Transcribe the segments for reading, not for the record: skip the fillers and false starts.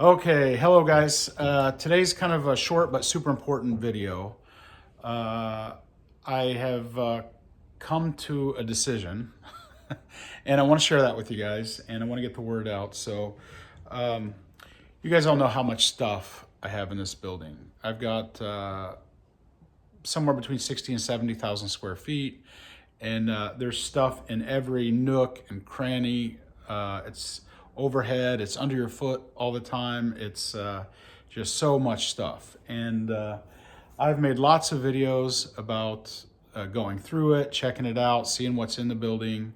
Okay, hello guys. Today's kind of a short but super important video. I have come to a decision and I want to share that with you guys and I want to get the word out. So you guys all know how much stuff I have in this building. I've got somewhere between 60 and 70,000 square feet, and there's stuff in every nook and cranny. It's overhead, it's under your foot all the time. It's just so much stuff. And I've made lots of videos about going through it, checking it out, seeing what's in the building.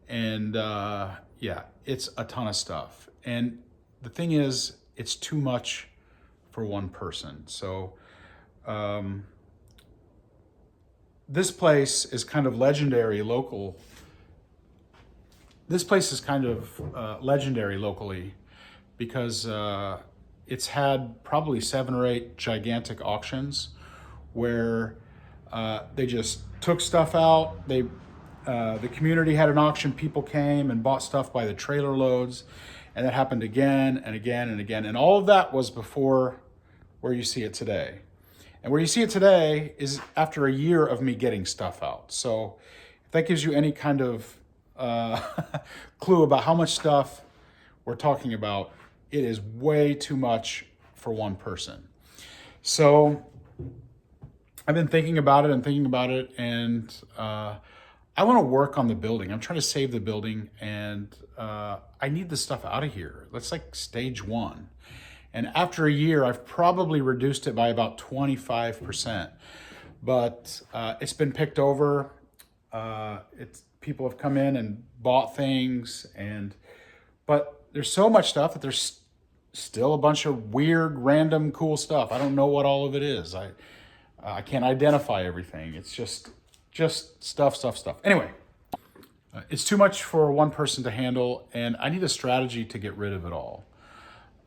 And yeah, it's a ton of stuff. And the thing is, it's too much for one person. So this place is kind of legendary local. This place is kind of legendary locally because it's had probably 7 or 8 gigantic auctions where they just took stuff out. The community had an auction, people came and bought stuff by the trailer loads, and that happened again and again and again. And all of that was before where you see it today. And where you see it today is after a year of me getting stuff out. So if that gives you any kind of clue about how much stuff we're talking about, it is way too much for one person. So I've been thinking about it and I want to work on the building. I'm trying to save the building, and I need the stuff out of here. That's like stage 1. And after a year, I've probably reduced it by about 25%. But it's been picked over. People have come in and bought things, but there's so much stuff that there's still a bunch of weird, random, cool stuff. I don't know what all of it is. I can't identify everything. It's just stuff. Anyway, it's too much for one person to handle, and I need a strategy to get rid of it all.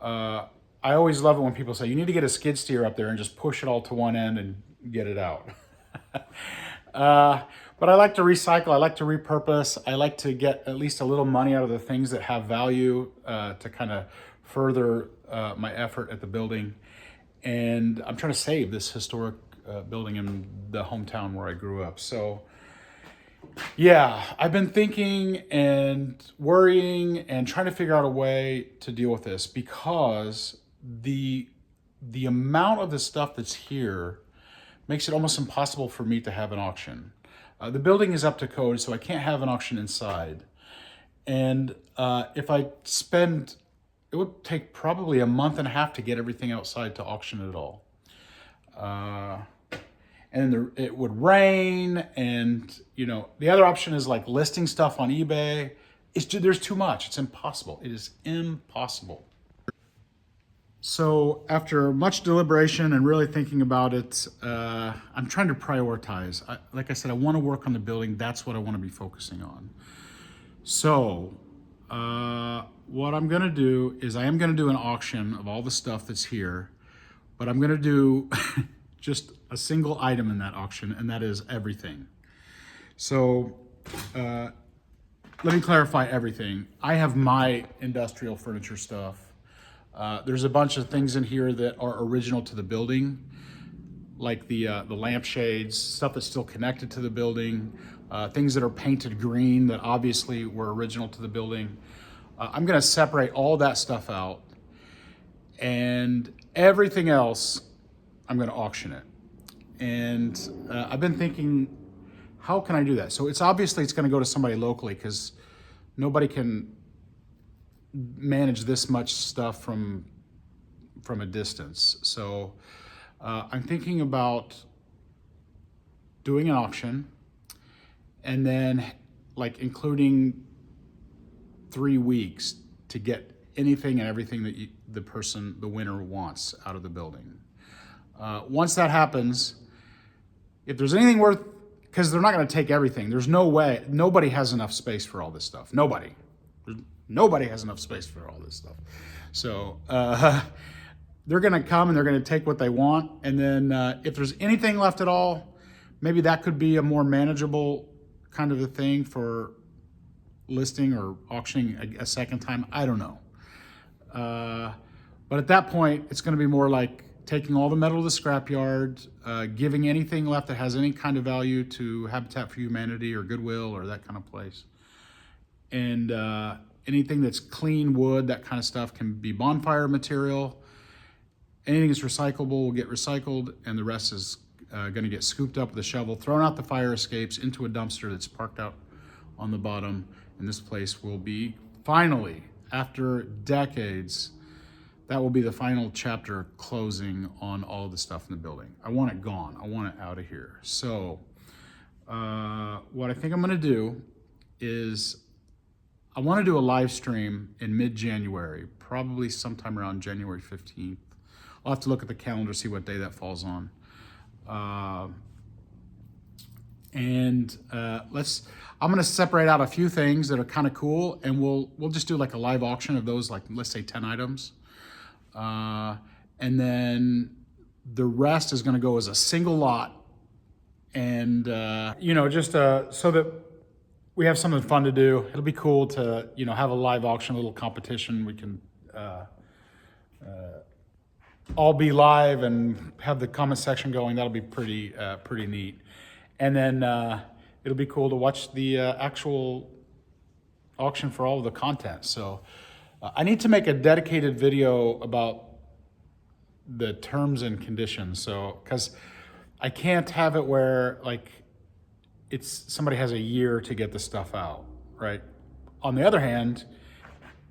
I always love it when people say, you need to get a skid steer up there and just push it all to one end and get it out. But I like to recycle, I like to repurpose, I like to get at least a little money out of the things that have value to kind of further my effort at the building. And I'm trying to save this historic building in the hometown where I grew up. So yeah, I've been thinking and worrying and trying to figure out a way to deal with this, because the amount of the stuff that's here makes it almost impossible for me to have an auction. The building is up to code, so I can't have an auction inside. And if I spend, it would take probably a month and a half to get everything outside to auction it all. And it would rain, and the other option is like listing stuff on eBay. There's too much. It's impossible. It is impossible. So after much deliberation and really thinking about it, I'm trying to prioritize. Like I said, I want to work on the building. That's what I want to be focusing on. So what I'm going to do is I am going to do an auction of all the stuff that's here, but I'm going to do just a single item in that auction, and that is everything. So let me clarify everything. I have my industrial furniture stuff. There's a bunch of things in here that are original to the building, like the lampshades, stuff that's still connected to the building, things that are painted green that obviously were original to the building. I'm going to separate all that stuff out, and everything else, I'm going to auction it. And I've been thinking, how can I do that? So it's going to go to somebody locally, because nobody can manage this much stuff from a distance. So I'm thinking about doing an auction, and then like including 3 weeks to get anything and everything that the winner wants out of the building. Once that happens, if there's anything worth, because they're not going to take everything. There's no way. Nobody has enough space for all this stuff. Nobody has enough space for all this stuff. So they're going to come and they're going to take what they want. And then if there's anything left at all, maybe that could be a more manageable kind of a thing for listing or auctioning a second time. I don't know. But at that point, it's going to be more like taking all the metal to the scrapyard, giving anything left that has any kind of value to Habitat for Humanity or Goodwill or that kind of place. And anything that's clean wood, that kind of stuff, can be bonfire material. Anything that's recyclable will get recycled, and the rest is going to get scooped up with a shovel, thrown out the fire escapes into a dumpster that's parked out on the bottom. And this place will be finally, after decades, that will be the final chapter closing on all the stuff in the building. I want it gone. I want it out of here. So what I think I'm going to do is I want to do a live stream in mid-January, probably sometime around January 15th. I'll have to look at the calendar, see what day that falls on. I'm going to separate out a few things that are kind of cool, and we'll just do like a live auction of those, like let's say 10 items. And then the rest is going to go as a single lot, and just so that we have something fun to do. It'll be cool to have a live auction, a little competition. We can all be live and have the comment section going. That'll be pretty neat. And then it'll be cool to watch the actual auction for all of the content. So I need to make a dedicated video about the terms and conditions. So, because I can't have it where like somebody has a year to get the stuff out, right? On the other hand,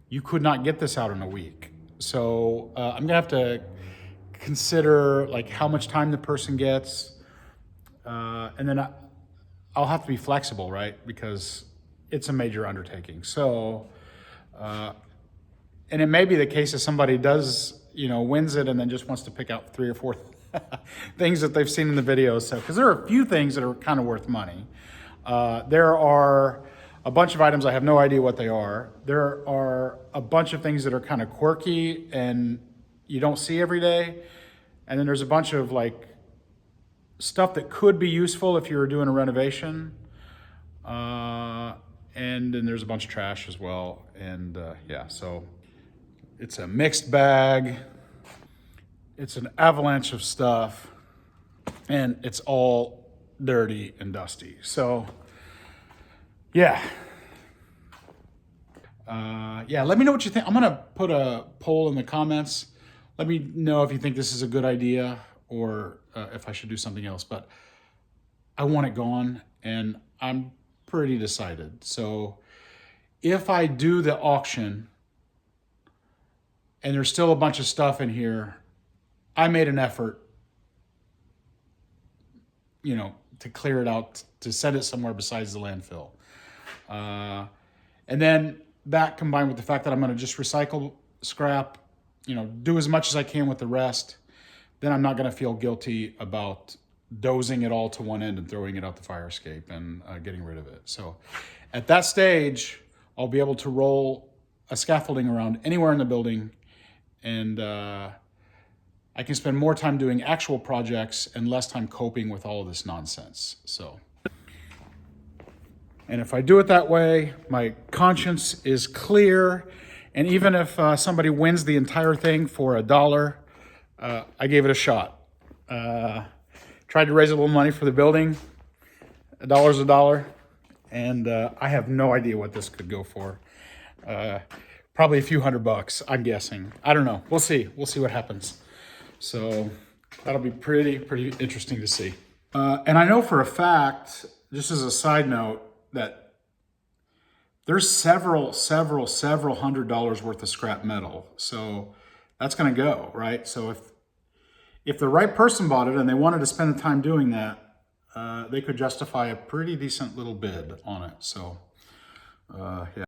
you could not get this out in a week. So I'm gonna have to consider like how much time the person gets, and then I'll have to be flexible, right? Because it's a major undertaking. So, and it may be the case that somebody does, wins it and then just wants to pick out 3 or 4 things that they've seen in the videos. So, because there are a few things that are kind of worth money. There are a bunch of items I have no idea what they are. There are a bunch of things that are kind of quirky and you don't see every day. And then there's a bunch of like stuff that could be useful if you were doing a renovation. And then there's a bunch of trash as well. And so it's a mixed bag. It's an avalanche of stuff, and it's all dirty and dusty. So yeah, let me know what you think. I'm gonna put a poll in the comments. Let me know if you think this is a good idea or if I should do something else, but I want it gone and I'm pretty decided. So if I do the auction and there's still a bunch of stuff in here, I made an effort, to clear it out, to send it somewhere besides the landfill. And then that combined with the fact that I'm going to just recycle scrap, do as much as I can with the rest, then I'm not going to feel guilty about dozing it all to one end and throwing it out the fire escape and getting rid of it. So at that stage, I'll be able to roll a scaffolding around anywhere in the building, and I can spend more time doing actual projects and less time coping with all of this nonsense. So, and if I do it that way, my conscience is clear. And even if somebody wins the entire thing for $1, I gave it a shot. Tried to raise a little money for the building. $1's $1. And I have no idea what this could go for. Probably a few $100, I'm guessing. I don't know. We'll see. We'll see what happens. So that'll be pretty interesting to see. And I know for a fact, just as a side note, that there's several $100s worth of scrap metal. So that's going to go, right? So if the right person bought it and they wanted to spend the time doing that, they could justify a pretty decent little bid on it. So, yeah.